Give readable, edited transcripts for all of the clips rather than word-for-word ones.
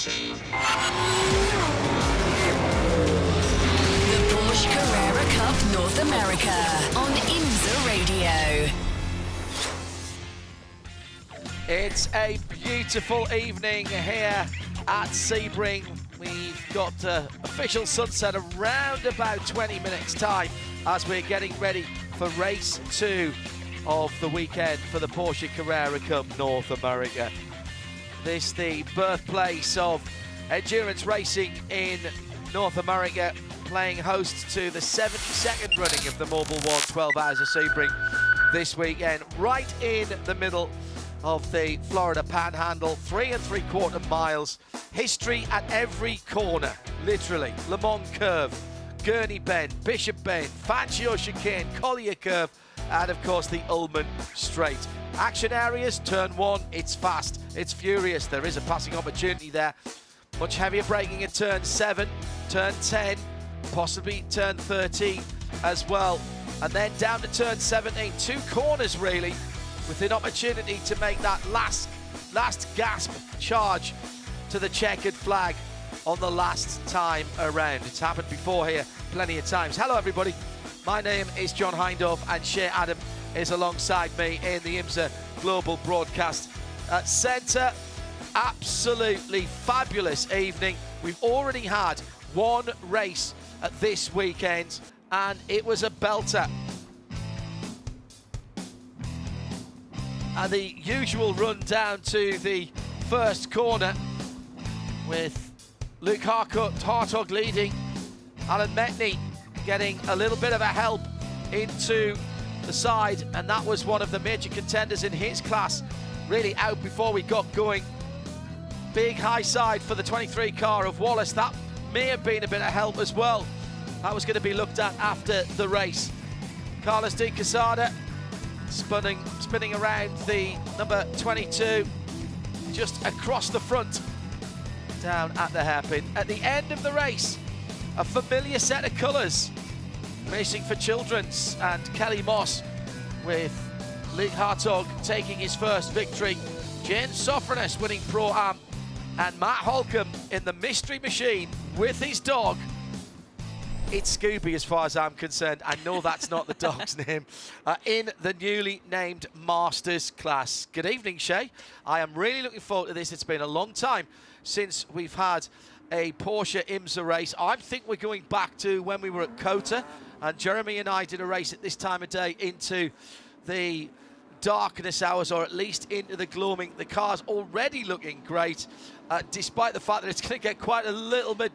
The Porsche Carrera Cup North America on IMSA Radio. It's a beautiful evening here at Sebring. We've got official sunset around about 20 minutes time as we're getting ready for race 2 of the weekend for the Porsche Carrera Cup North America. This the birthplace of endurance racing in North America, playing host to the 72nd running of the Mobil 1 12 Hours of Sebring this weekend, right in the middle of the Florida Panhandle, 3 3/4 miles. History at every corner, literally. Le Mans Curve, Gurney Bend, Bishop Bend, Fangio Chicane, Collier Curve, and of course the Ullman Straight. Action areas, turn 1, it's fast, it's furious. There is a passing opportunity there. Much heavier braking in turn 7, turn 10, possibly turn 13 as well. And then down to turn 17, 2 corners really, with an opportunity to make that last gasp charge to the checkered flag on the last time around. It's happened before here plenty of times. Hello everybody, my name is John Hindorf and Shea Adam is alongside me in the IMSA Global Broadcast Centre. Absolutely fabulous evening. We've already had one race this weekend and it was a belter. And the usual run down to the first corner with Luke Hartog leading, Alan Metney getting a little bit of a help into the side, and that was one of the major contenders in his class really out before we got going. Big high side for the 23 car of Wallace. That may have been a bit of help as well. That was going to be looked at after the race. Carlos de Quesada spinning around the number 22, just across the front, down at the hairpin. At the end of the race, a familiar set of colours, racing for Children's, and Kelly Moss with Luke Hartog taking his first victory, Jane Sofranes winning Pro-Am, and Matt Holcomb in the Mystery Machine with his dog. It's Scooby as far as I'm concerned. I know that's not the dog's name. In the newly named Masters class. Good evening, Shea. I am really looking forward to this. It's been a long time since we've had a Porsche IMSA race. I think we're going back to when we were at COTA, and Jeremy and I did a race at this time of day into the darkness hours, or at least into the gloaming. The car's already looking great, despite the fact that it's going to get quite a little bit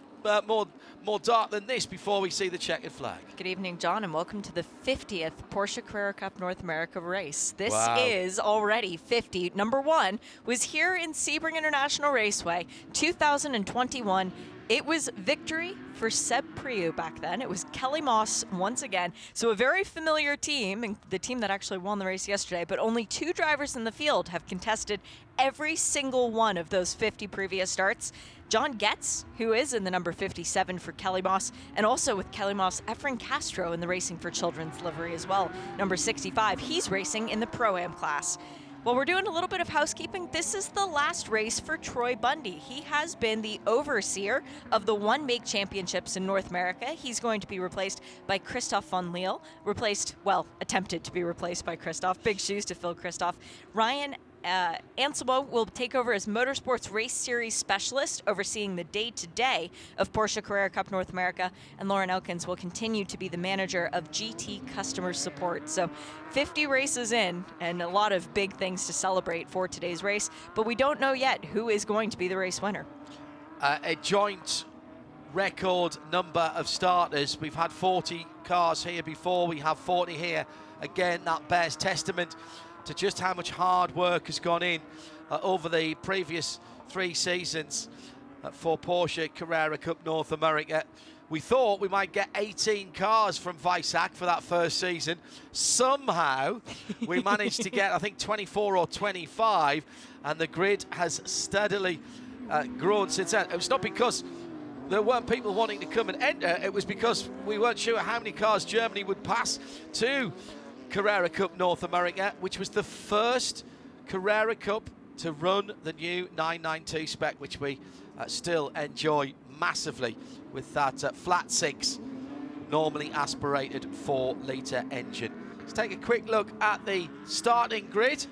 more dark than this before we see the checkered flag. Good evening, John, and welcome to the 50th Porsche Carrera Cup North America race. This Wow. is already 50. Number 1 was here in Sebring International Raceway, 2021. It was victory for Seb Priu back then. It was Kelly Moss once again. So a very familiar team, and the team that actually won the race yesterday, but only 2 drivers in the field have contested every single one of those 50 previous starts. John Getz, who is in the number 57 for Kelly Moss, and also with Kelly Moss, Efren Castro in the Racing for Children's livery as well. Number 65, he's racing in the Pro-Am class. Well, we're doing a little bit of housekeeping. This is the last race for Troy Bundy. He has been the overseer of the One-Make Championships in North America. He's going to be replaced by Christoph von Leal. Attempted to be replaced by Christoph. Big shoes to fill, Christoph. Ryan Anselmo will take over as Motorsports Race Series Specialist, overseeing the day-to-day of Porsche Carrera Cup North America, and Lauren Elkins will continue to be the manager of GT Customer Support. So 50 races in, and a lot of big things to celebrate for today's race, but we don't know yet who is going to be the race winner. A joint record number of starters. We've had 40 cars here before, we have 40 here. Again, that bears testament to just how much hard work has gone in over the previous 3 seasons for Porsche Carrera Cup North America. We thought we might get 18 cars from Weissach for that first season. Somehow we managed to get, I think, 24 or 25, and the grid has steadily grown since then. It was not because there weren't people wanting to come and enter, it was because we weren't sure how many cars Germany would pass to Carrera Cup North America, which was the first Carrera Cup to run the new 992 spec, which we still enjoy massively with that flat 6, normally aspirated 4-litre engine. Let's take a quick look at the starting grid.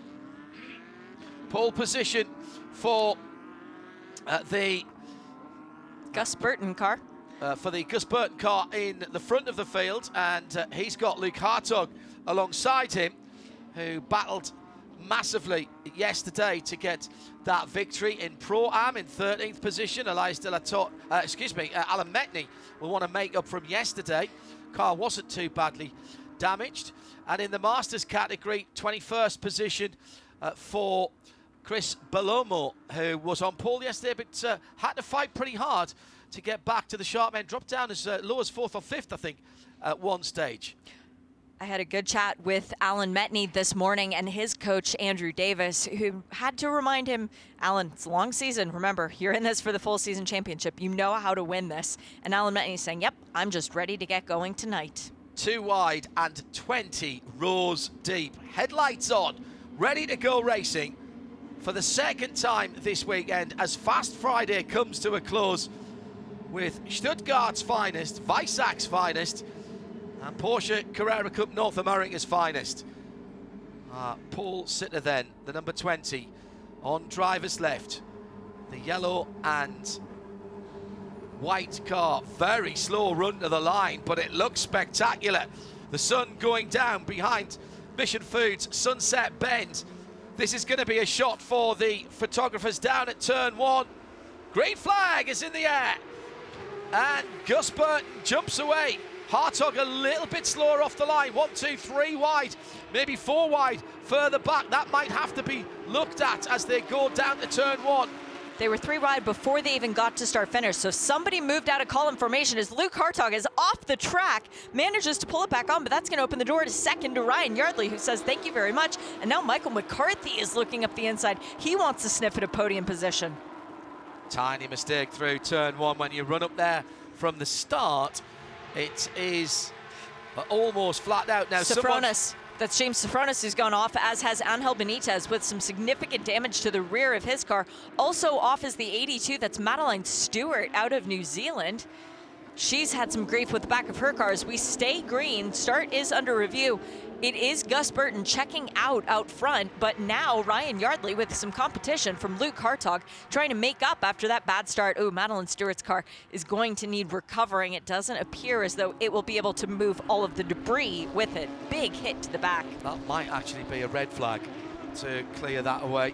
Pole position for the Gus Burton car. For the Gus Burton car in the front of the field, and he's got Luke Hartog alongside him, who battled massively yesterday to get that victory in Pro-Am in 13th position. Alan Metney will want to make up from yesterday. Car wasn't too badly damaged. And in the Masters category, 21st position for Chris Belomo, who was on pole yesterday but had to fight pretty hard to get back to the sharp end. Dropped down as low as 4th or 5th, I think, at one stage. I had a good chat with Alan Metney this morning and his coach, Andrew Davis, who had to remind him, Alan, it's a long season. Remember, you're in this for the full season championship. You know how to win this. And Alan Metney saying, yep, I'm just ready to get going tonight. 2 wide and 20 rows deep. Headlights on, ready to go racing for the second time this weekend as Fast Friday comes to a close with Stuttgart's finest, Weissach's finest, and Porsche Carrera Cup North America's finest. Paul Sitter then, the number 20, on driver's left. The yellow and white car, very slow run to the line, but it looks spectacular. The sun going down behind Mission Foods Sunset Bend. This is going to be a shot for the photographers down at turn 1. Green flag is in the air, and Gus Burton jumps away. Hartog a little bit slower off the line. 1, 2, 3 wide, maybe 4 wide further back. That might have to be looked at as they go down to turn 1. They were 3 wide before they even got to start finish. So somebody moved out of column formation as Luke Hartog is off the track, manages to pull it back on, but that's going to open the door to second to Ryan Yardley, who says thank you very much. And now Michael McCarthy is looking up the inside. He wants to sniff at a podium position. Tiny mistake through turn 1 when you run up there from the start. It is almost flat out now. Sofronis. That's James Sofronis who's gone off, as has Angel Benitez with some significant damage to the rear of his car. Also off is the 82, that's Madeline Stewart out of New Zealand. She's had some grief with the back of her car as we stay green. Start is under review. It is Gus Burton checking out front, but now Ryan Yardley with some competition from Luke Hartog trying to make up after that bad start. Oh, Madeline Stewart's car is going to need recovering. It doesn't appear as though it will be able to move all of the debris with it. Big hit to the back. That might actually be a red flag to clear that away.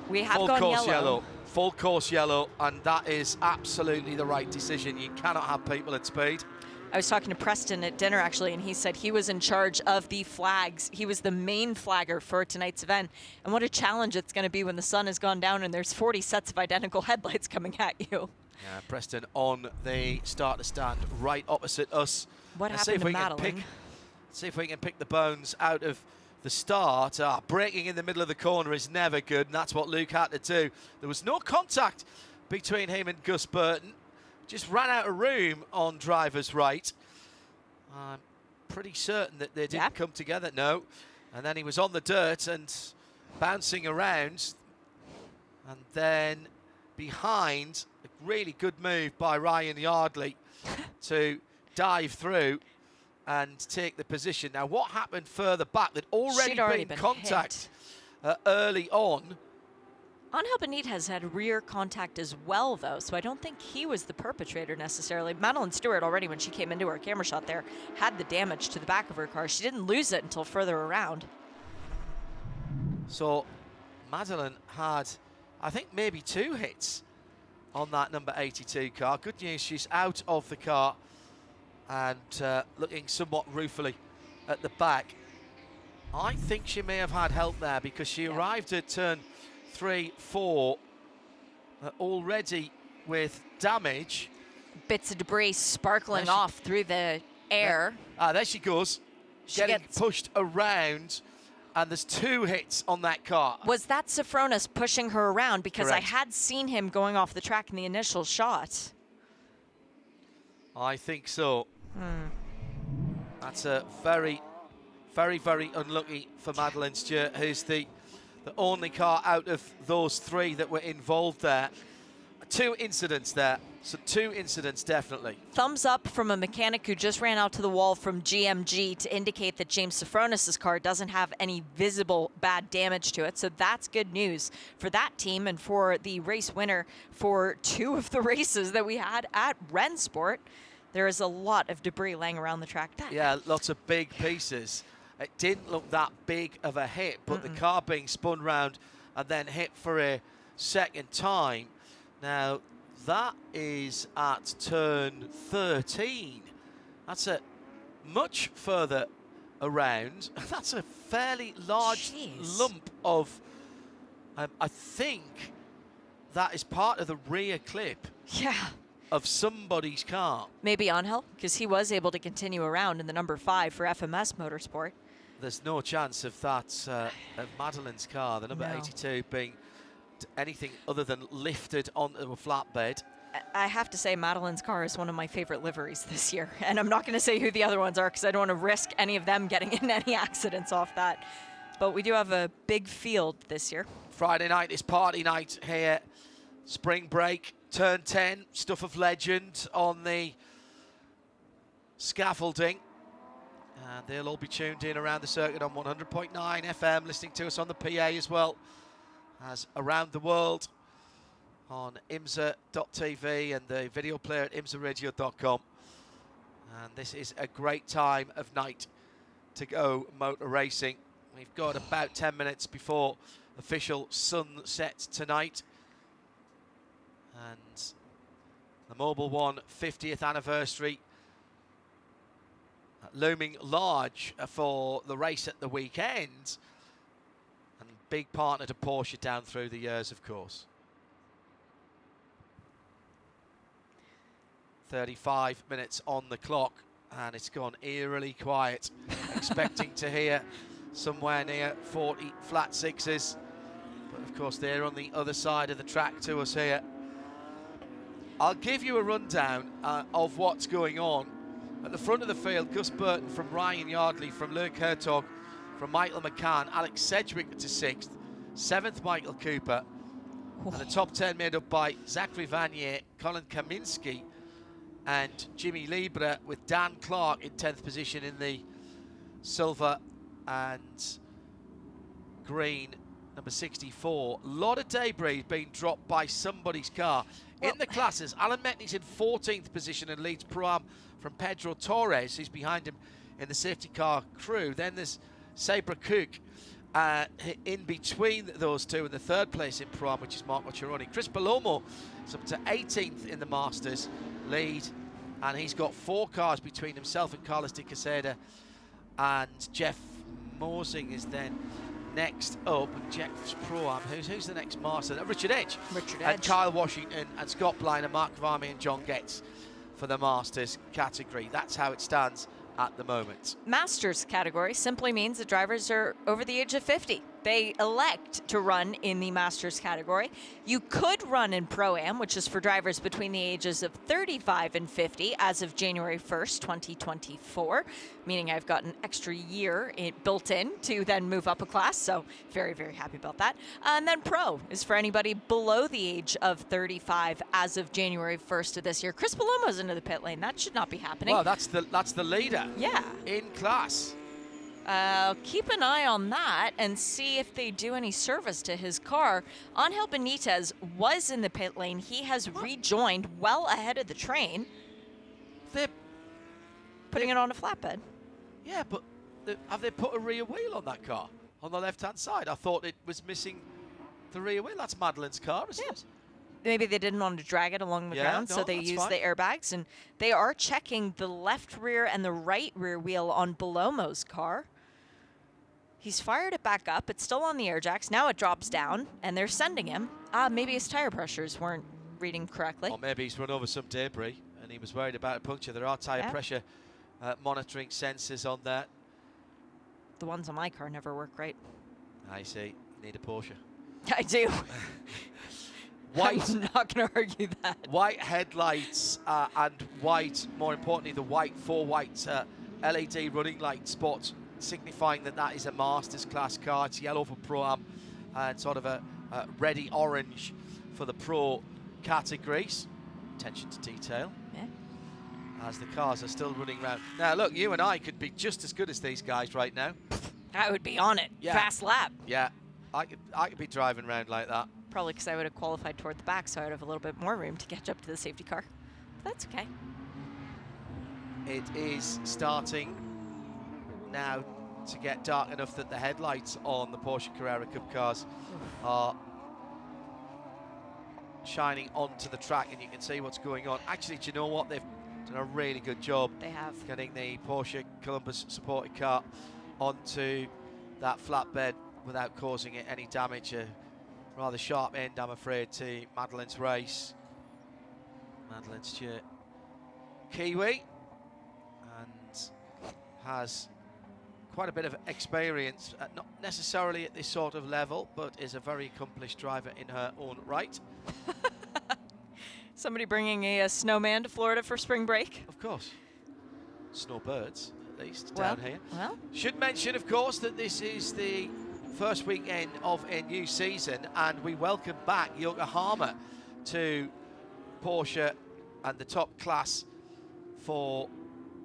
We have full gone course yellow. Full course yellow, and that is absolutely the right decision. You cannot have people at speed. I was talking to Preston at dinner, actually, and he said he was in charge of the flags. He was the main flagger for tonight's event. And what a challenge it's going to be when the sun has gone down and there's 40 sets of identical headlights coming at you. Yeah, Preston on the starter stand right opposite us. What happened to Madeline? See if we can pick the bones out of the start. Braking in the middle of the corner is never good, and that's what Luke had to do. There was no contact between him and Gus Burton. Just ran out of room on driver's right. I'm pretty certain that they didn't come together, no. And then he was on the dirt and bouncing around. And then behind, a really good move by Ryan Yardley to dive through and take the position. Now, what happened further back? There'd already been contact early on. Angel Benitez had rear contact as well, though, so I don't think he was the perpetrator necessarily. Madeline Stewart already, when she came into her camera shot there, had the damage to the back of her car. She didn't lose it until further around. So Madeline had, I think, maybe 2 hits on that number 82 car. Good news, she's out of the car and looking somewhat ruefully at the back. I think she may have had help there because she arrived at turn 3, 4 already with damage. Bits of debris sparkling off through the air. There she goes. Getting pushed around, and there's 2 hits on that car. Was that Sofronis pushing her around? Because Correct. I had seen him going off the track in the initial shot. I think so. That's a very, very, very unlucky for Madeline Stewart, who's the only car out of those 3 that were involved there. 2 incidents there. So 2 incidents, definitely. Thumbs up from a mechanic who just ran out to the wall from GMG to indicate that James Sofronis' car doesn't have any visible bad damage to it. So that's good news for that team and for the race winner for 2 of the races that we had at Rennsport. There is a lot of debris laying around the track. Yeah, lots of big pieces. It didn't look that big of a hit, but the car being spun round and then hit for a second time. Now, that is at turn 13. That's a much further around. That's a fairly large lump of, I think that is part of the rear clip. Yeah. Of somebody's car. Maybe Angel, because he was able to continue around in the number 5 for FMS Motorsport. There's no chance of that, of Madeline's car, the number 82, being anything other than lifted onto a flatbed. I have to say Madeline's car is one of my favorite liveries this year. And I'm not going to say who the other ones are because I don't want to risk any of them getting in any accidents off that. But we do have a big field this year. Friday night is party night here. Spring break, turn 10, stuff of legend on the scaffolding. And they'll all be tuned in around the circuit on 100.9 FM, listening to us on the PA as well as around the world on IMSA.tv and the video player at IMSARadio.com. And this is a great time of night to go motor racing. We've got about 10 minutes before official sunset tonight. And the Mobil One 50th anniversary looming large for the race at the weekend. And big partner to Porsche down through the years, of course. 35 minutes on the clock, and it's gone eerily quiet. Expecting to hear somewhere near 40 flat sixes. But of course, they're on the other side of the track to us here. I'll give you a rundown of what's going on. At the front of the field, Gus Burton from Ryan Yardley, from Luke Hertog, from Michael McCann, Alex Sedgwick to 6th, 7th Michael Cooper, and the top 10 made up by Zachary Vanier, Colin Kaminski, and Jimmy Libre, with Dan Clark in 10th position in the silver and green number 64. A lot of debris being dropped by somebody's car. In the classes, Alan Metney's in 14th position and leads Pro-Am from Pedro Torres, who's behind him in the safety car crew. Then there's Sabra Cook in between those two in the 3rd place in Pro-Am, which is Marco Cironi. Chris Palomo is up to 18th in the Masters lead, and he's got 4 cars between himself and Carlos de Quesada, and Jeff Mosing is then next up. Jeff's Pro-Am. Who's the next Master? Richard Edge. And Kyle Washington and Scott Blind and Mark Varmy and John Getz for the Masters category. That's how it stands at the moment. Masters category simply means the drivers are over the age of 50. They elect to run in the Masters category. You could run in Pro-Am, which is for drivers between the ages of 35 and 50 as of January 1st, 2024, meaning I've got an extra year built in to then move up a class, so very, very happy about that. And then Pro is for anybody below the age of 35 as of January 1st of this year. Chris Palomo's into the pit lane. That should not be happening. Well, that's the leader. Yeah. In class. Keep an eye on that and see if they do any service to his car. Angel Benitez was in the pit lane. He has rejoined well ahead of the train. They're putting it on a flatbed. Yeah, but have they put a rear wheel on that car on the left-hand side? I thought it was missing the rear wheel. That's Madeline's car, isn't it? Maybe they didn't want to drag it along the ground, so they used the airbags. And they are checking the left rear and the right rear wheel on Belomo's car. He's fired it back up. It's still on the air jacks. Now it drops down, and they're sending him. Maybe his tire pressures weren't reading correctly. Or maybe he's run over some debris, and he was worried about a puncture. There are tire pressure monitoring sensors on that. The ones on my car never work right. I see. You need a Porsche. I do. White, I'm not going to argue that. White headlights and white, more importantly, the four white LED running light spots, signifying that is a Masters class car. It's yellow for Pro-Am and sort of a reddy orange for the Pro categories. Attention to detail. Yeah. As the cars are still running around. Now, look, you and I could be just as good as these guys right now. I would be on it. Yeah. Fast lap. Yeah, I could be driving around like that. Probably because I would have qualified toward the back, so I would have a little bit more room to catch up to the safety car. But that's okay. It is starting now to get dark enough that the headlights on the Porsche Carrera Cup cars are shining onto the track, and you can see what's going on. Actually, do you know what? They've done a really good job. They have. Getting the Porsche Columbus supported car onto that flatbed without causing it any damage. A rather sharp end, I'm afraid, to Madeleine's race. Madeleine Stewart, Kiwi, and has quite a bit of experience, not necessarily at this sort of level, but is a very accomplished driver in her own right. Somebody bringing a snowman to Florida for spring break? Of course. Snowbirds, at least, Well, down here. well. Should mention, of course, that this is the first weekend of a new season, and we welcome back Yokohama to Porsche and the top class for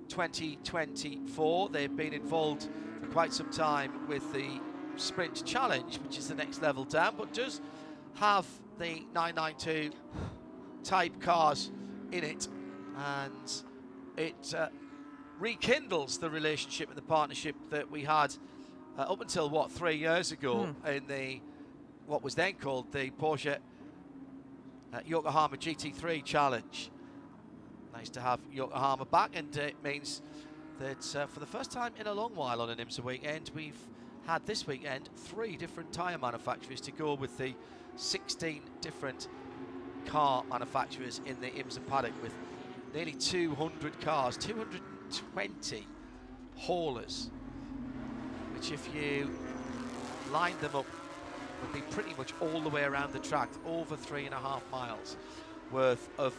2024. They've been involved for quite some time with the Sprint Challenge, which is the next level down, but does have the 992 type cars in it, and it rekindles the relationship and the partnership that we had up until, what, 3 years ago in the, what was then called the Porsche Yokohama GT3 Challenge. Nice to have Yokohama back, and it means that for the first time in a long while on an IMSA weekend, we've had this weekend 3 different tyre manufacturers to go with the 16 different car manufacturers in the IMSA paddock, with nearly 200 cars, 220 haulers, which if you line them up would be pretty much all the way around the track, over 3.5 miles worth of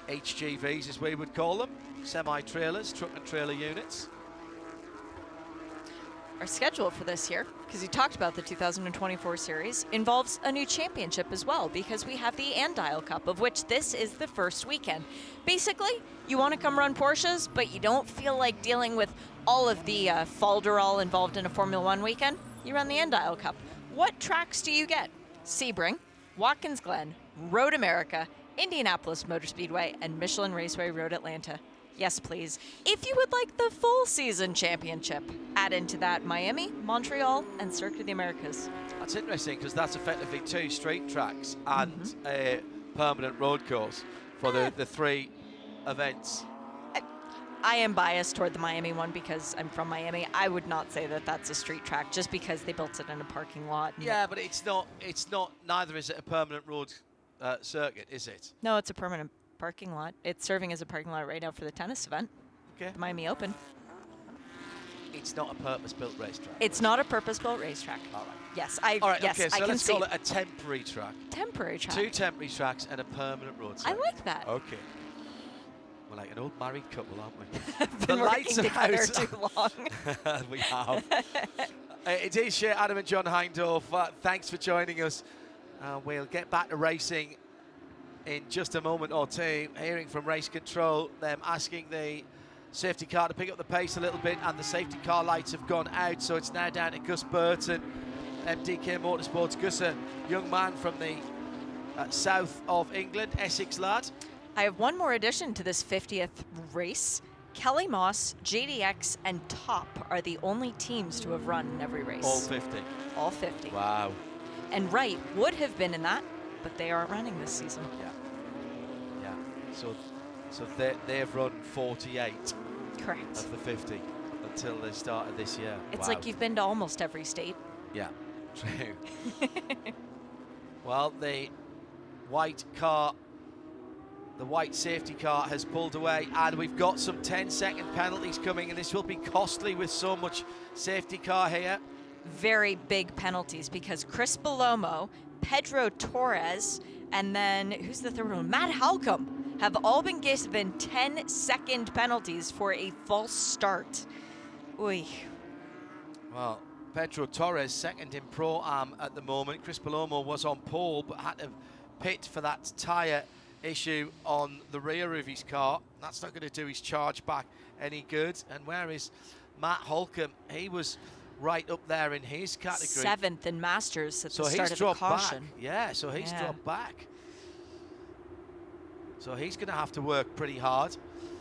HGVs, as we would call them, semi-trailers, truck and trailer units. Our schedule for this year, because you talked about the 2024 series, involves a new championship as well, because we have the Andile Cup, of which this is the first weekend. Basically, you want to come run Porsches, but you don't feel like dealing with all of the falderall involved in a Formula One weekend. You run the Andile Cup. What tracks do you get? Sebring, Watkins Glen, Road America, Indianapolis Motor Speedway, and Michelin Raceway Road Atlanta. Yes, please. If you would like the full season championship, add into that Miami, Montreal, and Circuit of the Americas. That's interesting, because that's effectively 2 street tracks and a permanent road course for the 3 events. I am biased toward the Miami one because I'm from Miami. I would not say that that's a street track just because they built it in a parking lot. Yeah, but it's not, neither is it a permanent road circuit, is it? No, it's a permanent parking lot. It's serving as a parking lot right now for the tennis event. Okay. The Miami Open. It's not a purpose-built racetrack. It's not a purpose-built racetrack. All right. Yes, All right, yes, okay, so I can let's see. call it a temporary track. Temporary track. 2 temporary tracks and a permanent road I circuit. like that. Okay. We're like an old married couple, aren't we? Been The lights working are together out. too long. We have. It is Shea Adam and John Heindorf. Thanks for joining us. We'll get back to racing in just a moment or two, hearing from race control, them asking the safety car to pick up the pace a little bit, and the safety car lights have gone out, so it's now down to Gus Burton, MDK Motorsports. Gus, a young man from the south of England, Essex lad. I have one more addition to this 50th race. Kelly Moss, JDX, and Top are the only teams to have run in every race. All 50. All 50. Wow. And Wright would have been in that, but they aren't running this season. Yeah. Yeah. So they've run 48 Correct. of the 50 until the start of this year. It's Wow. like you've been to almost every state. Yeah, true. Well, the white safety car has pulled away, and we've got some 10-second penalties coming, and this will be costly with so much safety car here. Very big penalties because Chris Belomo, Pedro Torres, and then who's the third one? Matt Halcomb have all been given 10-second penalties for a false start. Oy. Well, Pedro Torres second in Pro-Am at the moment. Chris Belomo was on pole but had to pit for that tyre issue on the rear of his car. That's not going to do his charge back any good. And where is Matt Holcomb? He was right up there in his category. 7th in Masters at so the start he's of the dropped caution. back. Yeah, so he's dropped back. So he's going to have to work pretty hard.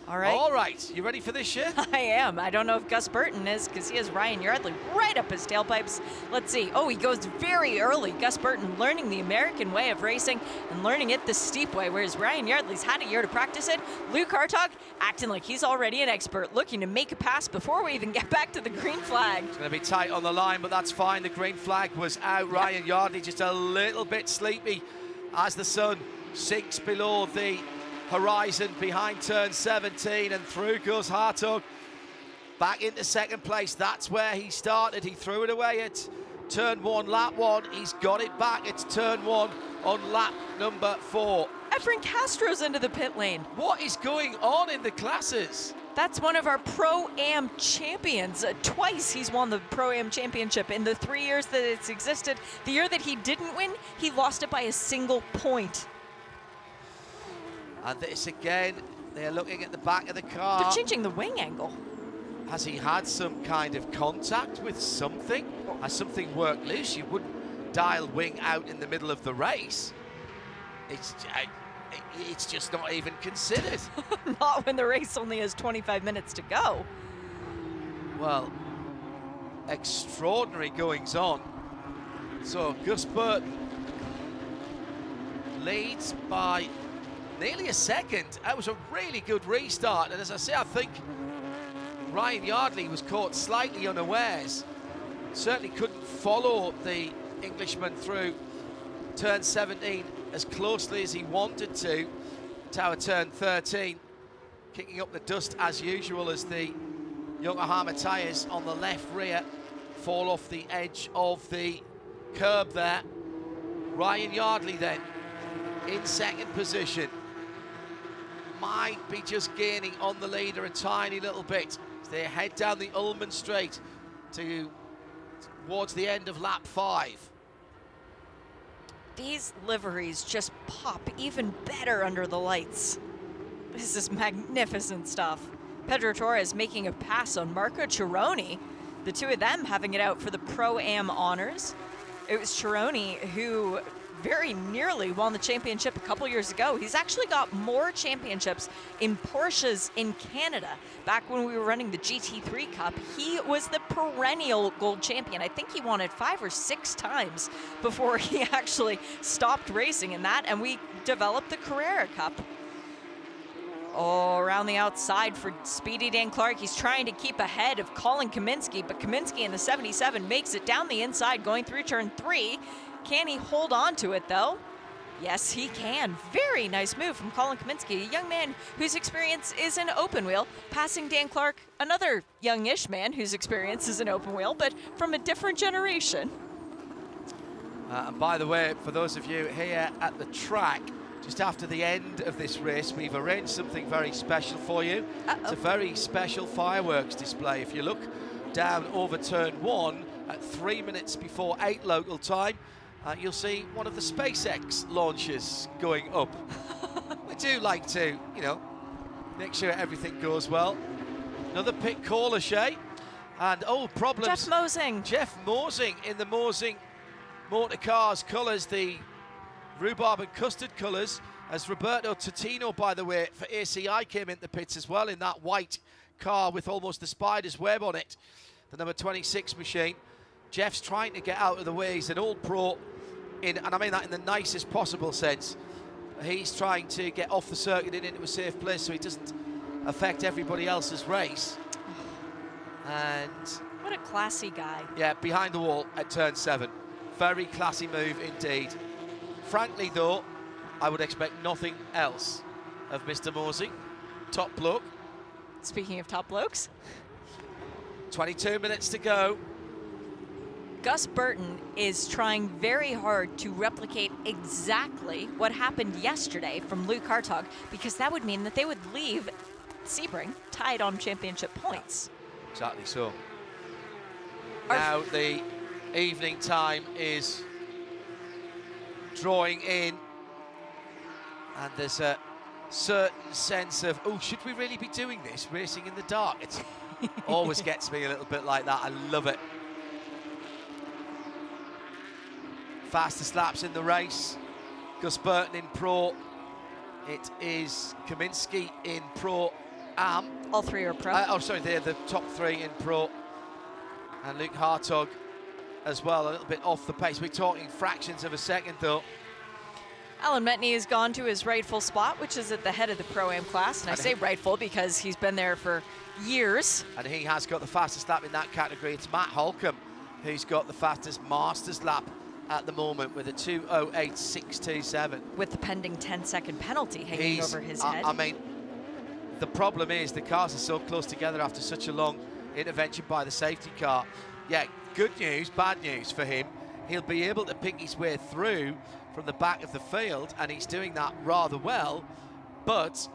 All right. All right, you ready for this shit? I am. I don't know if Gus Burton is, because he has Ryan Yardley right up his tailpipes. Let's see. Oh, he goes very early. Gus Burton learning the American way of racing and learning it the steep way, whereas Ryan Yardley's had a year to practice it. Luke Hartog acting like he's already an expert, looking to make a pass before we even get back to the green flag. It's going to be tight on the line, but that's fine. The green flag was out. Yep. Ryan Yardley just a little bit sleepy as the sun sinks below the horizon behind turn 17, and through goes Hartog back into second place. That's where he started. He threw it away at turn 1, lap 1. He's got it back. It's turn 1 on lap number 4. Efren Castro's into the pit lane. What is going on in the classes? That's one of our Pro-Am champions. Twice he's won the Pro-Am championship in the 3 years that it's existed. The year that he didn't win, he lost it by a single point. And this again, they're looking at the back of the car. They're changing the wing angle. Has he had some kind of contact with something? Has something worked loose? You wouldn't dial wing out in the middle of the race. It's just not even considered. Not when the race only has 25 minutes to go. Well, extraordinary goings on. So Gus Burton leads by nearly a second. That was a really good restart, and as I say, I think Ryan Yardley was caught slightly unawares. Certainly couldn't follow the Englishman through turn 17 as closely as he wanted to. Tower turn 13, kicking up the dust as usual as the Yokohama tyres on the left rear fall off the edge of the curb there. Ryan Yardley then in second position. Might be just gaining on the leader a tiny little bit as they head down the Ullman Straight towards the end of lap 5. These liveries just pop even better under the lights. This is magnificent stuff. Pedro Torres making a pass on Marco Chironi. The two of them having it out for the Pro-Am honors. It was Chironi who very nearly won the championship a couple years ago. He's actually got more championships in Porsches in Canada. Back when we were running the GT3 Cup, he was the perennial gold champion. I think he won it 5 or 6 times before he actually stopped racing in that, and we developed the Carrera Cup. Oh, around the outside for Speedy Dan Clark. He's trying to keep ahead of Colin Kaminsky, but Kaminsky in the 77 makes it down the inside going through turn 3. Can he hold on to it, though? Yes, he can. Very nice move from Colin Kaminsky, a young man whose experience is in open wheel, passing Dan Clark, another youngish man whose experience is in open wheel, but from a different generation. And by the way, for those of you here at the track, just after the end of this race, we've arranged something very special for you. It's a very special fireworks display. If you look down over turn 1 at 3 minutes before 8 local time, you'll see one of the SpaceX launches going up. We do like to, you know, make sure everything goes well. Another pit caller, Shay. And, oh, problems. Jeff Mosing. Jeff Mosing in the Mosing Motor Cars colours, the rhubarb and custard colours, as Roberto Totino, by the way, for ACI came into the pits as well in that white car with almost the spider's web on it, the number 26 machine. Jeff's trying to get out of the way. He's an old pro, and I mean that in the nicest possible sense. He's trying to get off the circuit and into a safe place so he doesn't affect everybody else's race. And what a classy guy. Yeah, behind the wall at turn 7. Very classy move indeed. Frankly, though, I would expect nothing else of Mr. Mosey. Top bloke. Speaking of top blokes, 22 minutes to go. Gus Burton is trying very hard to replicate exactly what happened yesterday from Luke Hartog, because that would mean that they would leave Sebring tied on championship points. Exactly so. Now the evening time is drawing in. And there's a certain sense of, oh, should we really be doing this, racing in the dark? It always gets me a little bit like that. I love it. Fastest laps in the race. Gus Burton in Pro. It is Kaminski in Pro Am. All three are Pro. They're the top three in Pro. And Luke Hartog as well, a little bit off the pace. We're talking fractions of a second though. Alan Metney has gone to his rightful spot, which is at the head of the Pro-Am class. And I say rightful because he's been there for years. And he has got the fastest lap in that category. It's Matt Holcomb who's got the fastest Masters lap at the moment with a 2:08.627. With the pending 10-second penalty hanging over his head. I mean, the problem is the cars are so close together after such a long intervention by the safety car. Yeah, good news, bad news for him. He'll be able to pick his way through from the back of the field, and he's doing that rather well, but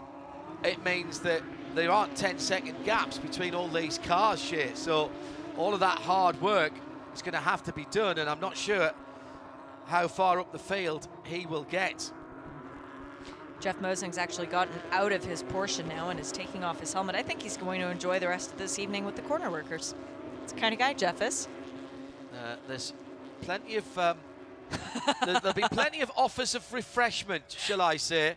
it means that there aren't 10-second gaps between all these cars, Shea. So all of that hard work is going to have to be done, and I'm not sure how far up the field he will get. Jeff Mosing's actually gotten out of his Porsche now and is taking off his helmet. I think he's going to enjoy the rest of this evening with the corner workers. It's the kind of guy Jeff is. There's plenty of there'll be plenty of offers of refreshment, shall I say,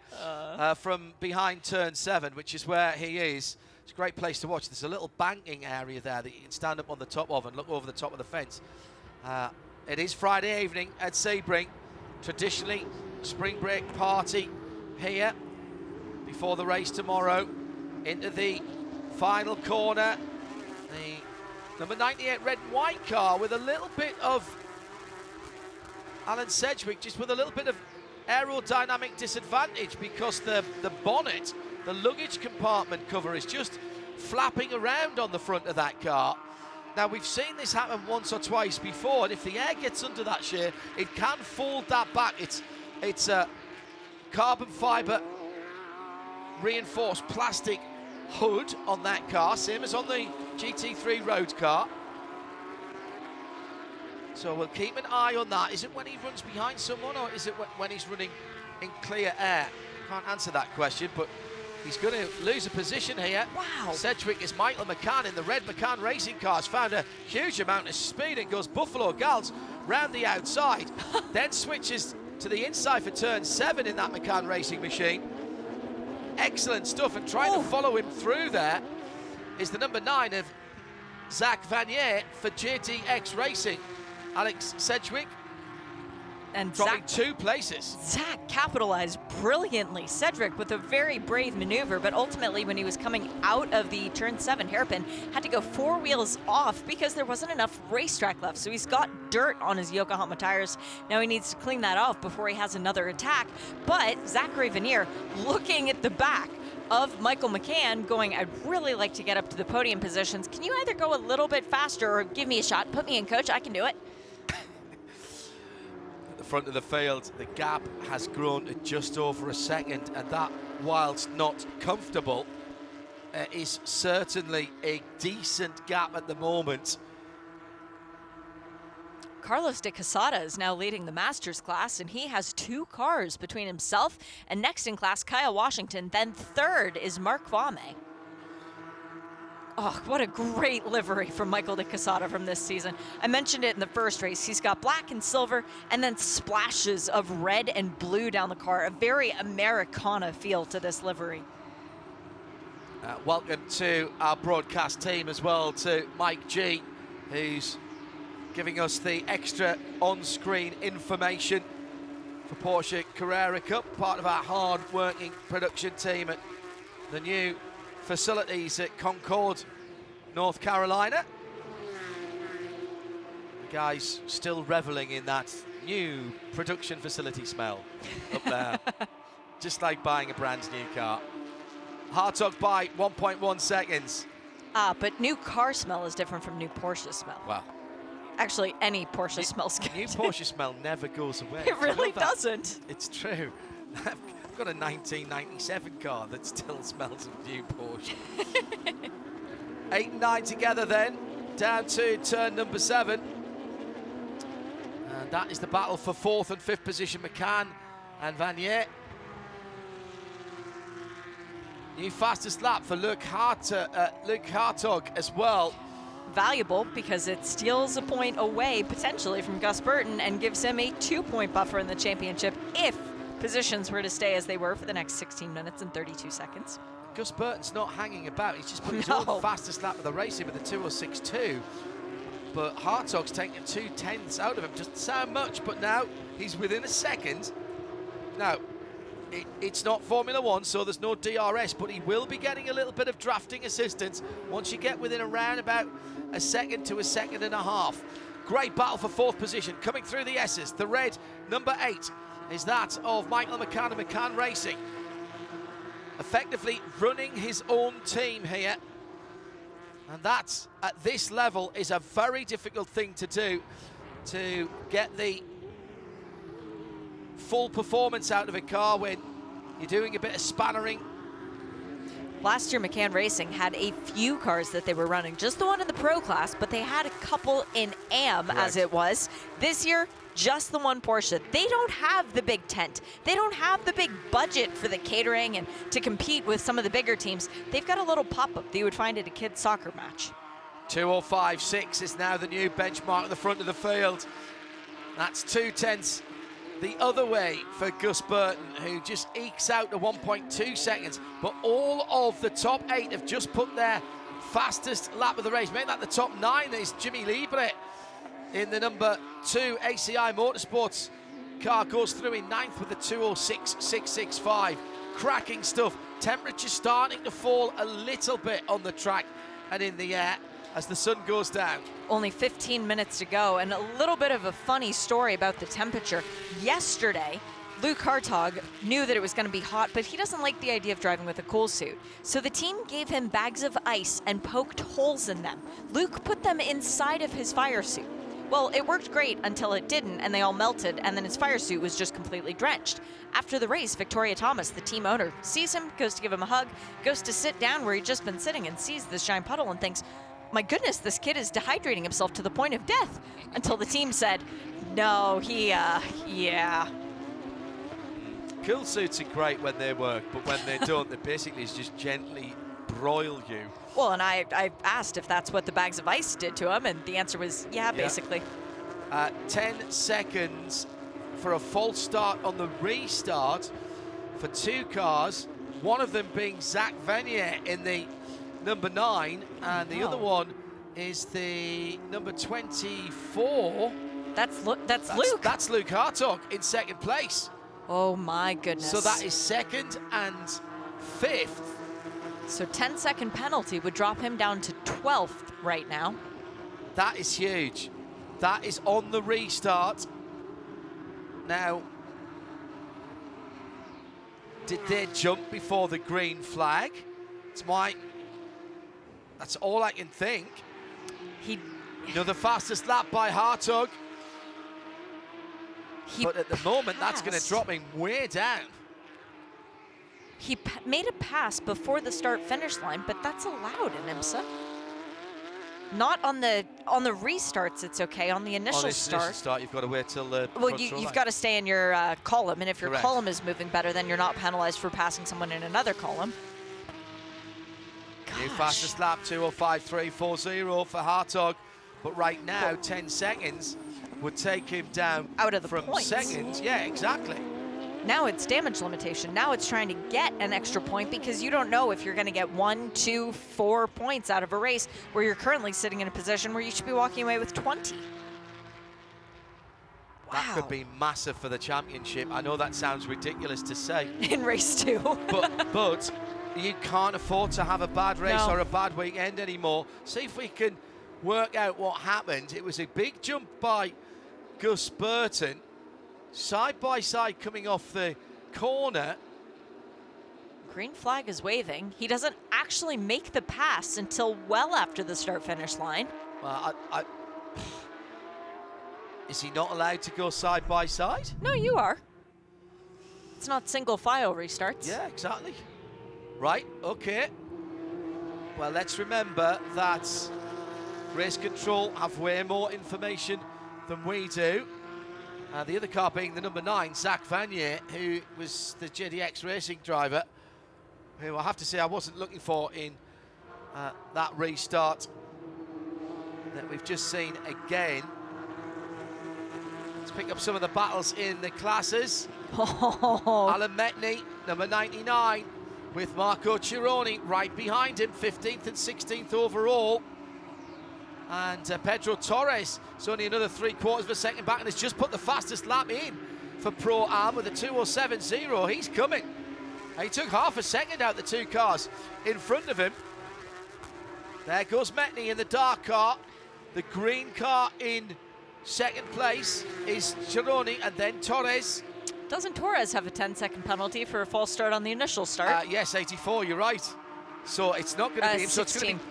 from behind turn 7, which is where he is. It's a great place to watch. There's a little banking area there that you can stand up on the top of and look over the top of the fence. It is Friday evening at Sebring. Traditionally, spring break party here before the race tomorrow. Into the final corner. The number 98 red and white car with a little bit of Alan Sedgwick, just with a little bit of aerodynamic disadvantage because the bonnet, the luggage compartment cover is just flapping around on the front of that car. Now, we've seen this happen once or twice before, and if the air gets under that share, it can fold that back. It's a carbon fibre reinforced plastic hood on that car, same as on the GT3 road car. So we'll keep an eye on that. Is it when he runs behind someone, or is it when he's running in clear air? Can't answer that question, but he's going to lose a position here. Wow. Sedgwick is Michael McCann in the red McCann racing cars. Found a huge amount of speed and goes Buffalo Gals round the outside. Then switches to the inside for turn 7 in that McCann racing machine. Excellent stuff, and trying to follow him through there is the number 9 of Zach Vanier for JTX Racing. Alex Sedgwick and dropping 2 places. Zach capitalized brilliantly. Cedric with a very brave maneuver, but ultimately when he was coming out of the turn 7 hairpin, had to go 4 wheels off because there wasn't enough racetrack left. So he's got dirt on his Yokohama tires. Now he needs to clean that off before he has another attack. But Zachary Vanier looking at the back of Michael McCann going, I'd really like to get up to the podium positions. Can you either go a little bit faster or give me a shot? Put me in, coach. I can do it. Front of the field, the gap has grown to just over a second, and that, whilst not comfortable, is certainly a decent gap at the moment. Carlos de Quesada is now leading the Masters class, and he has 2 cars between himself and next in class Kyle Washington. Then third is Mark Vame. Oh, what a great livery from Michael de Quesada from this season. I mentioned it in the first race. He's got black and silver and then splashes of red and blue down the car. A very Americana feel to this livery. Welcome to our broadcast team as well, to Mike G, who's giving us the extra on-screen information for Porsche Carrera Cup, part of our hard-working production team at the new facilities at Concord, North Carolina. The guys still reveling in that new production facility smell up there. Just like buying a brand new car. Hartog by 1.1 seconds. But new car smell is different from new Porsche smell. Wow. Actually, any Porsche smells good. New Porsche smell never goes away. It really doesn't. It's true. I've got a 1997 car that still smells of new Porsche. 8 and 9 together then, down to turn number 7. And that is the battle for 4th and 5th position. McCann and Vanier. New fastest lap for Luke Hartog as well. Valuable because it steals a point away potentially from Gus Burton and gives him a 2-point buffer in the championship if positions were to stay as they were for the next 16 minutes and 32 seconds. Gus Burton's not hanging about. He's just put his own fastest lap of the race in with a 2:06.2. But Hartog's taken 2/10 out of him. Doesn't sound much, but now he's within a second. Now, it's not Formula One, so there's no DRS, but he will be getting a little bit of drafting assistance once you get within around about a second to a second and a half. Great battle for fourth position. Coming through the S's, the red, number 8, is that of Michael McCann and McCann Racing. Effectively running his own team here. And that, at this level, is a very difficult thing to do, to get the full performance out of a car when you're doing a bit of spannering. Last year, McCann Racing had a few cars that they were running, just the one in the Pro class, but they had a couple in AM, Correct. as it was. This year, just the one Porsche. They don't have the big tent. They don't have the big budget for the catering and to compete with some of the bigger teams. They've got a little pop-up that you would find at a kid's soccer match. 2:05.6 is now the new benchmark at the front of the field. That's 2/10 the other way for Gus Burton, who just ekes out the 1.2 seconds. But all of the top 8 have just put their fastest lap of the race. Make that the top 9 is Jimmy Libre in the number 2 ACI Motorsports car, goes through in 9th with a 2:06.665. Cracking stuff. Temperature starting to fall a little bit on the track and in the air as the sun goes down. Only 15 minutes to go, and a little bit of a funny story about the temperature. Yesterday, Luke Hartog knew that it was going to be hot, but he doesn't like the idea of driving with a cool suit. So the team gave him bags of ice and poked holes in them. Luke put them inside of his fire suit. Well, it worked great until it didn't, and they all melted, and then his fire suit was just completely drenched. After the race, Victoria Thomas, the team owner, sees him, goes to give him a hug, goes to sit down where he'd just been sitting and sees this giant puddle and thinks, my goodness, this kid is dehydrating himself to the point of death. Until the team said, no, yeah. Cool suits are great when they work, but when they don't, they basically just gently broil you. Well, and I asked if that's what the bags of ice did to him, and the answer was, yeah, basically. 10 seconds for a false start on the restart for 2 cars, one of them being Zach Venier in the number 9, and the other one is the number 24. That's Luke. That's Luke Hartog in second place. Oh my goodness. So that is 2nd and 5th. So 10-second penalty would drop him down to 12th right now. That is huge. That is on the restart. Now, did they jump before the green flag? That's all I can think. The fastest lap by Hartog. But at the moment, that's going to drop him way down. He made a pass before the start-finish line, but that's allowed in IMSA. Not on the restarts, it's okay. On the initial start, you've got to wait till the you've got to stay in your column, and if your column is moving better, then you're not penalized for passing someone in another column. New fastest lap, 2:05.340 for Hartog. But right now, 10 seconds would take him down out of the from points. Seconds. Yeah, exactly. Now it's damage limitation. Now it's trying to get an extra point because you don't know if you're going to get 1, 2, 4 points out of a race where you're currently sitting in a position where you should be walking away with 20. That could be massive for the championship. I know that sounds ridiculous to say. In race 2. but you can't afford to have a bad race or a bad weekend anymore. See if we can work out what happened. It was a big jump by Gus Burton. Side by side coming off the corner. Green flag is waving. He doesn't actually make the pass until well after the start-finish line. Well, is he not allowed to go side by side? No, you are. It's not single file restarts. Yeah, exactly. Right, okay. Well, let's remember that race control have way more information than we do. The other car being the number 9, Zach Vanier, who was the JDX Racing driver. who I have to say I wasn't looking for in that restart that we've just seen again. Let's pick up some of the battles in the classes. Alan Metney, number 99, with Marco Cironi right behind him, 15th and 16th overall. And Pedro Torres is only another 3/4 of a second back and has just put the fastest lap in for Pro Am with a 2:07.0. He's coming. He took half a second out the two cars in front of him. There goes Metney in the dark car. The green car in second place is Cironi, and then Torres. Doesn't Torres have a 10-second penalty for a false start on the initial start? Yes, 84, you're right. So it's not going to be him. 16. So it's going to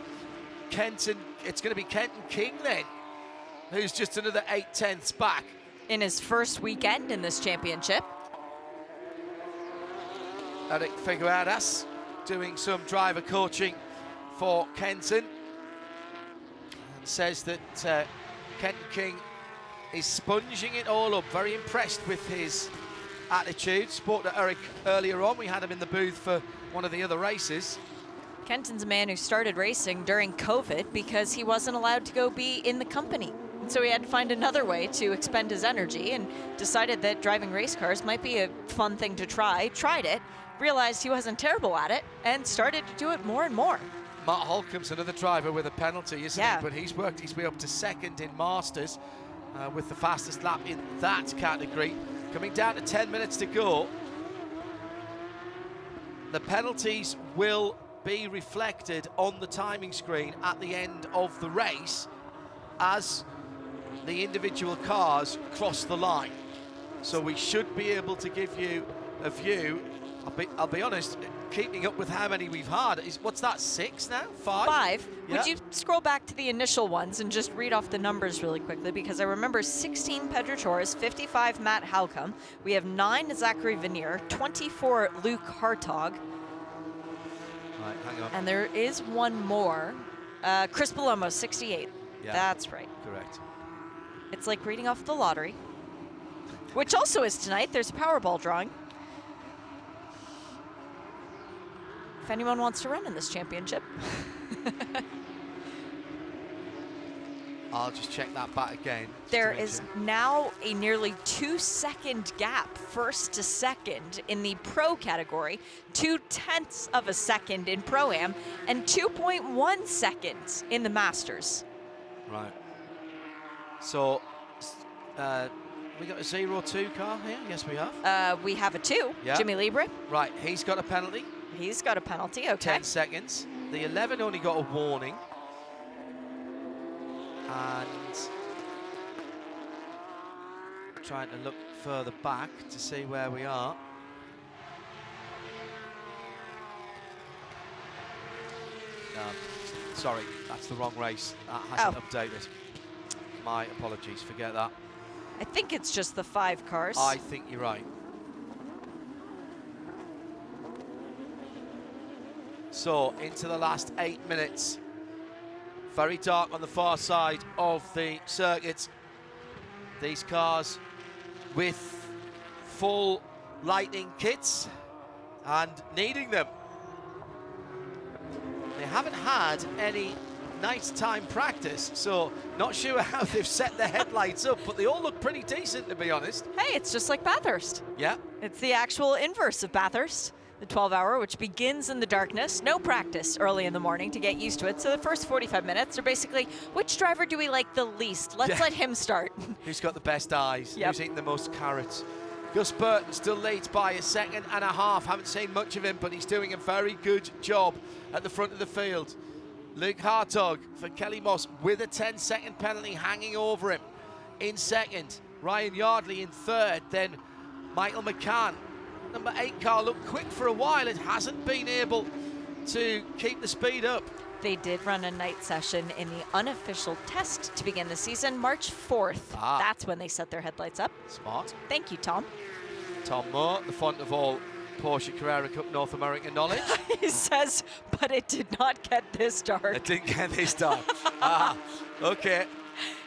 be Kenton. It's going to be Kenton King then, who's just another 8/10ths back. In his first weekend in this championship. Eric Figueras doing some driver coaching for Kenton. And says that Kenton King is sponging it all up. Very impressed with his attitude. Spoke to Eric earlier on. We had him in the booth for one of the other races. Kenton's a man who started racing during COVID because he wasn't allowed to go be in the company. And so he had to find another way to expend his energy and decided that driving race cars might be a fun thing to try. Tried it, realized he wasn't terrible at it, and started to do it more and more. Matt Holcomb's another driver with a penalty, isn't Yeah. he? But he's worked his way up to second in Masters with the fastest lap in that category. Coming down to 10 minutes to go. The penalties will be reflected on the timing screen at the end of the race as the individual cars cross the line. So we should be able to give you a view. I'll be honest, keeping up with how many we've had. What's that, 6 now? 5? 5. Yeah. Would you scroll back to the initial ones and just read off the numbers really quickly? Because I remember 16 Pedro Torres, 55 Matt Halcomb. We have 9 Zachary Vanier, 24 Luke Hartog. Right, hang on. And there is one more. Chris Palomo, 68. Yeah. That's right. Correct. It's like reading off the lottery, which also is tonight. There's a Powerball drawing. If anyone wants to run in this championship. I'll just check that back again. There is now a nearly 2-second gap, first to second, in the Pro category, 0.2 of a second in Pro-Am, and 2.1 seconds in the Masters. Right. So, we got a 0-2 car here? Yes, we have. We have a 2, Yeah. Jimmy Libre. Right, he's got a penalty. He's got a penalty, okay. 10 seconds. The 11 only got a warning. And trying to look further back to see where we are. No, sorry, that's the wrong race. That hasn't updated. My apologies, forget that. I think it's just the 5 cars. I think you're right. So, into the last 8 minutes. Very dark on the far side of the circuit. These cars with full lighting kits and needing them. They haven't had any nighttime practice, so not sure how they've set their headlights up, but they all look pretty decent, to be honest. Hey, it's just like Bathurst. Yeah. It's the actual inverse of Bathurst. The 12-hour, which begins in the darkness, no practice early in the morning to get used to it. So the first 45 minutes are basically, which driver do we like the least? Let's let him start. Who's got the best eyes? Yep. Who's eating the most carrots? Gus Burton still leads by a second and a half. Haven't seen much of him, but he's doing a very good job at the front of the field. Luke Hartog for Kelly Moss with a 10-second penalty hanging over him in second. Ryan Yardley in third, then Michael McCann. Number 8 car looked quick for a while. It hasn't been able to keep the speed up. They did run a night session in the unofficial test to begin the season, March 4th. That's when they set their headlights up. Smart. Thank you, Tom. Tom Moore, the font of all Porsche Carrera Cup North American knowledge. He says, but it did not get this dark. It didn't get this dark. Okay.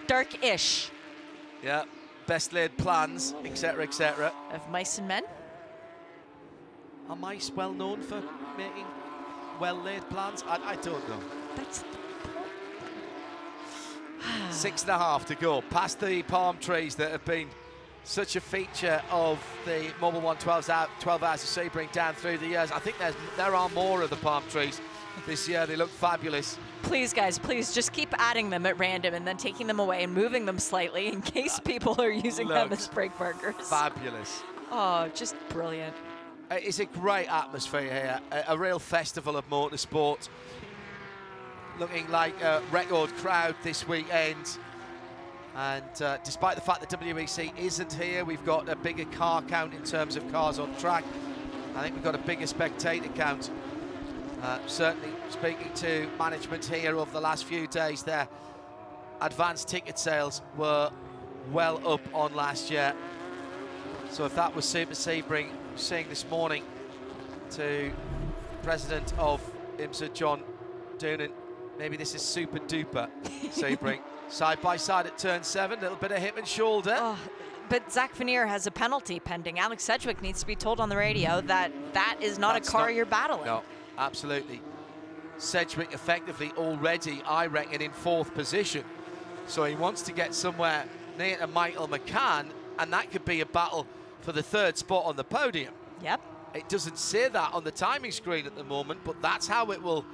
Dark-ish. Yeah. Best laid plans, etc., etc. Of mice and men. Am I well known for making well-laid plans? I don't know. That's 6.5 to go, past the palm trees that have been such a feature of the Mobil 1 12 Hours of Sebring down through the years. I think there are more of the palm trees this year. They look fabulous. Please, guys, please just keep adding them at random and then taking them away and moving them slightly in case people are using them as brake markers. Fabulous. Oh, just brilliant. It's a great atmosphere here, a real festival of motorsport. Looking like a record crowd this weekend. And despite the fact that WEC isn't here, we've got a bigger car count in terms of cars on track. I think we've got a bigger spectator count. Certainly speaking to management here over the last few days, their advanced ticket sales were well up on last year. So if that was Super Sebring saying this morning to President of IMSA, John Doonan, maybe this is super duper Sebring. Side by side at turn 7, a little bit of hip and shoulder. Oh, but Zach Veneer has a penalty pending. Alex Sedgwick needs to be told on the radio that that is not a car you're battling. No, absolutely. Sedgwick effectively already, I reckon, in 4th position. So he wants to get somewhere near to Michael McCann, and that could be a battle for the 3rd spot on the podium. Yep. It doesn't say that on the timing screen at the moment, but that's how it will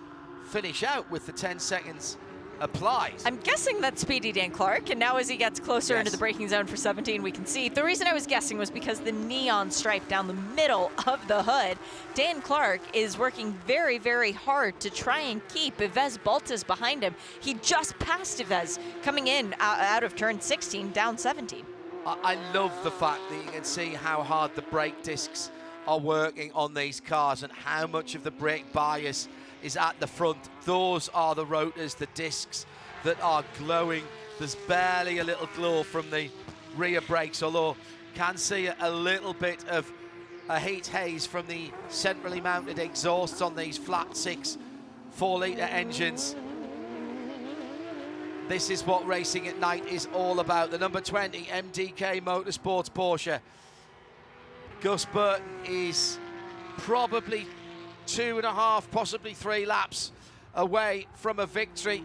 finish out with the 10 seconds applied. I'm guessing that's Speedy Dan Clark, and now as he gets closer into the braking zone for 17, we can see. The reason I was guessing was because the neon stripe down the middle of the hood. Dan Clark is working very, very hard to try and keep Yves Baltas behind him. He just passed Yves coming in out of turn 16, down 17. I love the fact that you can see how hard the brake discs are working on these cars and how much of the brake bias is at the front. Those are the rotors, the discs that are glowing. There's barely a little glow from the rear brakes, although can see a little bit of a heat haze from the centrally mounted exhausts on these flat 6 4-litre engines. This is what racing at night is all about. The number 20 MDK Motorsports Porsche. Gus Burton is probably 2.5, possibly 3 laps away from a victory.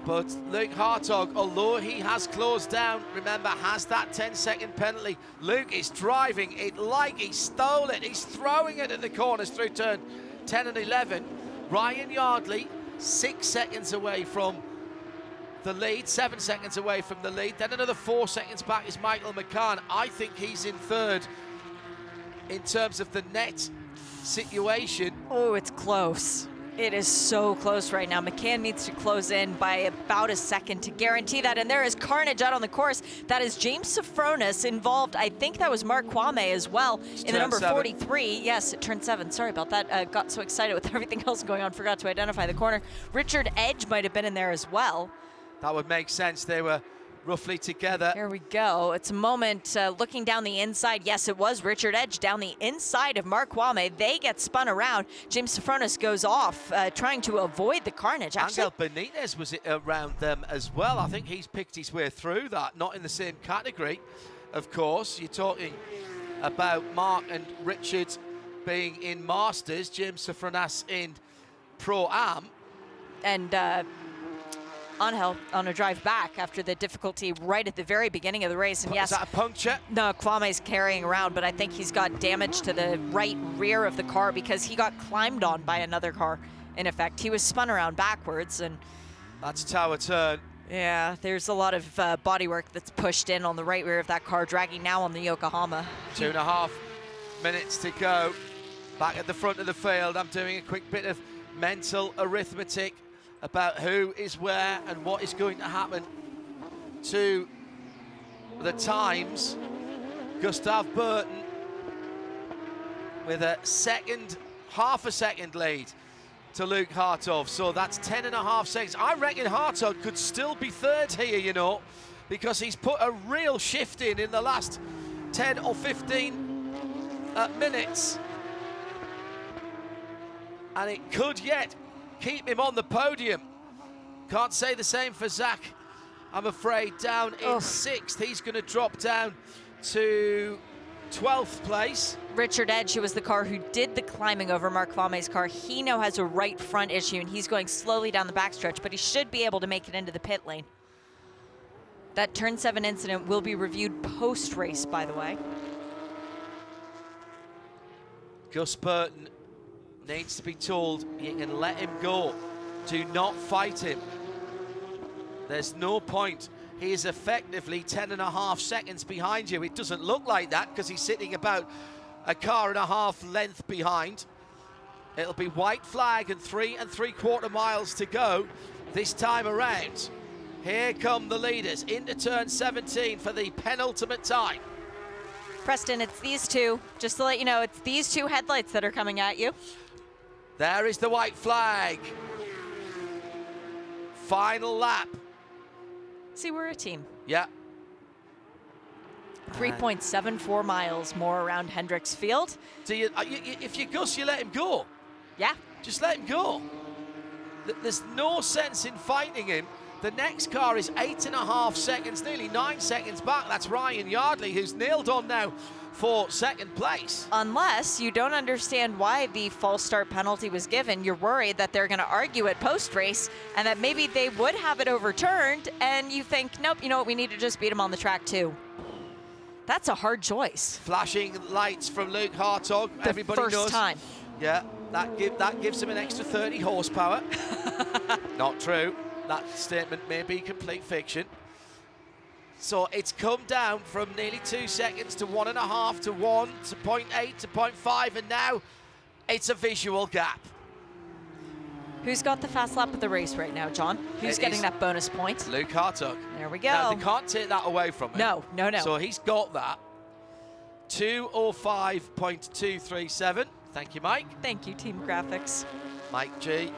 But Luke Hartog, although he has closed down, remember, has that 10-second penalty. Luke is driving it like he stole it. He's throwing it at the corners through turn 10 and 11. Ryan Yardley, 6 seconds away from the lead, 7 seconds away from the lead. Then another 4 seconds back is Michael McCann. I think he's in 3rd in terms of the net situation. Oh, it's close. It is so close right now. McCann needs to close in by about a second to guarantee that. And there is carnage out on the course. That is James Sofronis involved. I think that was Mark Kwame as well in the number 43. Yes, it turned 7. Sorry about that. Got so excited with everything else going on. Forgot to identify the corner. Richard Edge might have been in there as well. That would make sense. They were roughly together. Here we go. It's a moment looking down the inside. Yes, it was Richard Edge down the inside of Mark Kwame. They get spun around. James Sofronis goes off, trying to avoid the carnage. Actually, Angel Benitez was around them as well. I think he's picked his way through that. Not in the same category, of course. You're talking about Mark and Richard being in Masters, James Sofronis in Pro-Am. And Angel on a drive back after the difficulty right at the very beginning of the race. And yes, is that a puncture? No, Kwame's carrying around, but I think he's got damage to the right rear of the car because he got climbed on by another car. In effect, he was spun around backwards, and that's a tower turn. Yeah, there's a lot of bodywork that's pushed in on the right rear of that car, dragging now on the Yokohama. 2.5 minutes to go. Back at the front of the field, I'm doing a quick bit of mental arithmetic about who is where and what is going to happen to the times. Gustav Burton with a second, half a second lead to Luke Hartog. So that's 10.5 seconds. I reckon Hartog could still be 3rd here, you know, because he's put a real shift in the last 10 or 15 minutes. And it could yet keep him on the podium. Can't say the same for Zach, I'm afraid. Down in 6th. He's going to drop down to 12th place. Richard Edge, who was the car who did the climbing over Mark Vame's car, he now has a right front issue, and he's going slowly down the backstretch, but he should be able to make it into the pit lane. That Turn 7 incident will be reviewed post-race, by the way. Gus Burton needs to be told you can let him go. Do not fight him. There's no point. He is effectively 10.5 seconds behind you. It doesn't look like that because he's sitting about a car and a half length behind. It'll be white flag and 3 3/4 miles to go this time around. Here come the leaders into turn 17 for the penultimate time. Preston, it's these two. Just to let you know, it's these two headlights that are coming at you. There is the white flag. Final lap. See, we're a team. Yeah. 3.74 miles more around Hendricks Field. Do you, if you Gus, you let him go. Yeah. Just let him go. There's no sense in fighting him. The next car is 8.5 seconds, nearly 9 seconds back. That's Ryan Yardley, who's nailed on now for second place. Unless you don't understand why the false start penalty was given, you're worried that they're going to argue it post-race and that maybe they would have it overturned, and you think, nope, you know what, we need to just beat him on the track too. That's a hard choice. Flashing lights from Luke Hartog. Everybody first knows. time. Yeah, that gives him an extra 30 horsepower. Not true. That statement may be complete fiction. So it's come down from nearly 2 seconds to 1.5 to 1 to 0.8 to 0.5, and now it's a visual gap. Who's got the fast lap of the race right now, John? Who's getting that bonus point? Luke Hartog. There we go. Now, they can't take that away from him. No. So he's got that. 2:05.237. Thank you, Mike. Thank you, Team Graphics. Mike G.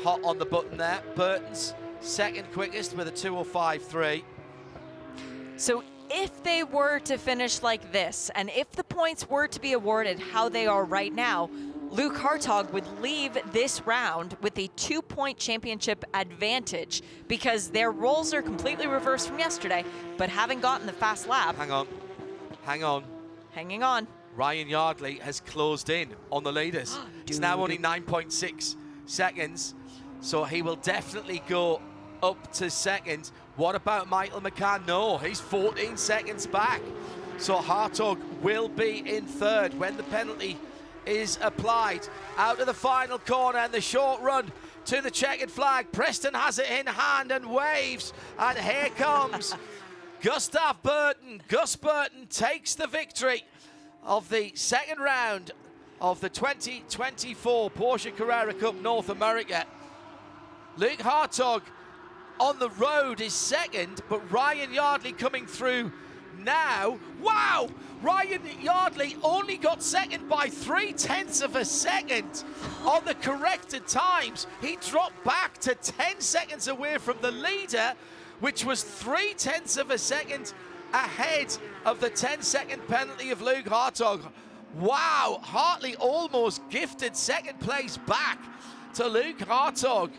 Hot on the button there. Burton's second quickest with a 2:05.3. So if they were to finish like this, and if the points were to be awarded how they are right now, Luke Hartog would leave this round with a 2-point championship advantage because their roles are completely reversed from yesterday, but having gotten the fast lap. Hang on. Hanging on. Ryan Yardley has closed in on the leaders. It's now only 9.6 seconds, so he will definitely go up to second. What about Michael McCann? No, he's 14 seconds back. So Hartog will be in third when the penalty is applied. Out of the final corner and the short run to the checkered flag. Preston has it in hand and waves, and here comes Gustav Burton. Gus Burton takes the victory of the second round of the 2024 Porsche Carrera Cup North America. Luke Hartog on the road is second, but Ryan Yardley coming through now. Wow! Ryan Yardley only got second by 0.3 of a second on the corrected times. He dropped back to 10 seconds away from the leader, which was 0.3 of a second ahead of the 10-second penalty of Luke Hartog. Wow, Hartley almost gifted second place back to Luke Hartog.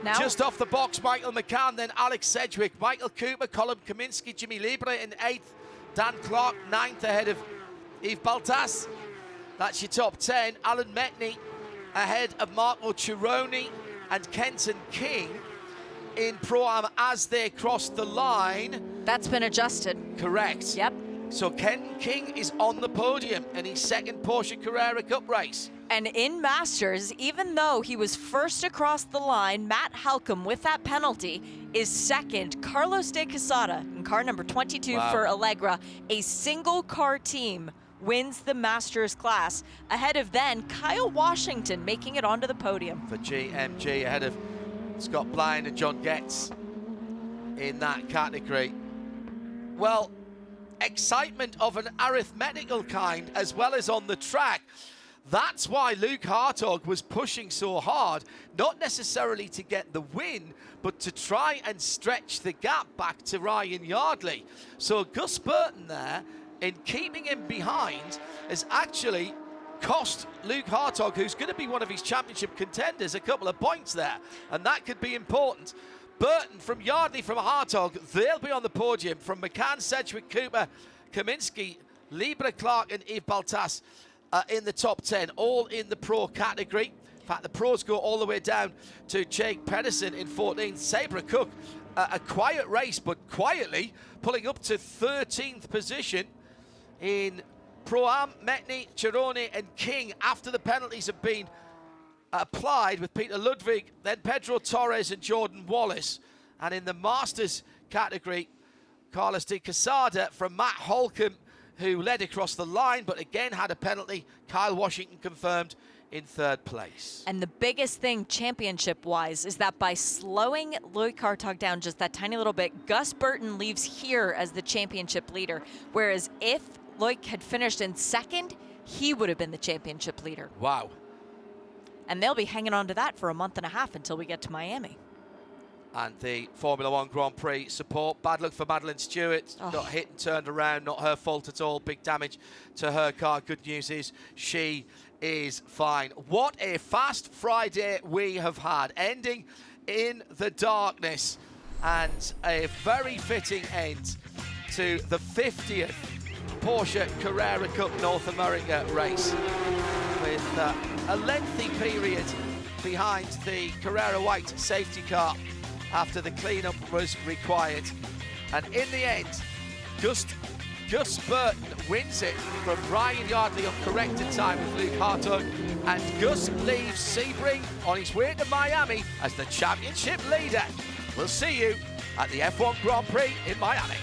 Now, just off the box, Michael McCann, then Alex Sedgwick, Michael Cooper, Colin Kaminsky, Jimmy Libre in 8th, Dan Clark 9th ahead of Yves Baltas. That's your top 10. Alan Metney ahead of Marco Chironi and Kenton King in Pro-Am as they cross the line. that's been adjusted. Correct. Yep. So Kenton King is on the podium in his second Porsche Carrera Cup race. And in Masters, even though he was first across the line, Matt Halcomb with that penalty is second. Carlos de Quesada in car number 22 for Allegra, a single car team, wins the Masters class ahead of then Kyle Washington making it onto the podium. For GMG ahead of Scott Blind and John Getz in that category. Well, excitement of an arithmetical kind as well as on the track. That's why Luke Hartog was pushing so hard, not necessarily to get the win, but to try and stretch the gap back to Ryan Yardley. So Gus Burton there, in keeping him behind, has actually cost Luke Hartog, who's going to be one of his championship contenders, a couple of points there, and that could be important. Burton from Yardley from Hartog, they'll be on the podium. From McCann, Sedgwick, Cooper, Kaminsky, Libra, Clark and Yves Baltas in the top 10, all in the pro category. In fact, the pros go all the way down to Jake Pedersen in 14th. Sabra Cook, a quiet race, but quietly pulling up to 13th position in Pro-Am. Metney, Chironi and King, after the penalties have been applied, with Peter Ludwig, then Pedro Torres and Jordan Wallace. And in the Masters category, Carlos de Quesada from Matt Holcomb, who led across the line, but again had a penalty. Kyle Washington confirmed in 3rd place. And the biggest thing championship-wise is that by slowing Loic Hartog down just that tiny little bit, Gus Burton leaves here as the championship leader. Whereas if Loic had finished in 2nd, he would have been the championship leader. Wow. And they'll be hanging on to that for a month and a half until we get to Miami. And the Formula One Grand Prix support. Bad luck for Madeline Stewart. Got hit and turned around. Not her fault at all. Big damage to her car. Good news is she is fine. What a fast Friday we have had. Ending in the darkness. And a very fitting end to the 50th Porsche Carrera Cup North America race. With a lengthy period behind the Carrera White safety car after the cleanup was required. And in the end, Gus Burton wins it from Ryan Yardley on corrected time with Luke Hartog, and Gus leaves Sebring on his way to Miami as the championship leader. We'll see you at the F1 Grand Prix in Miami.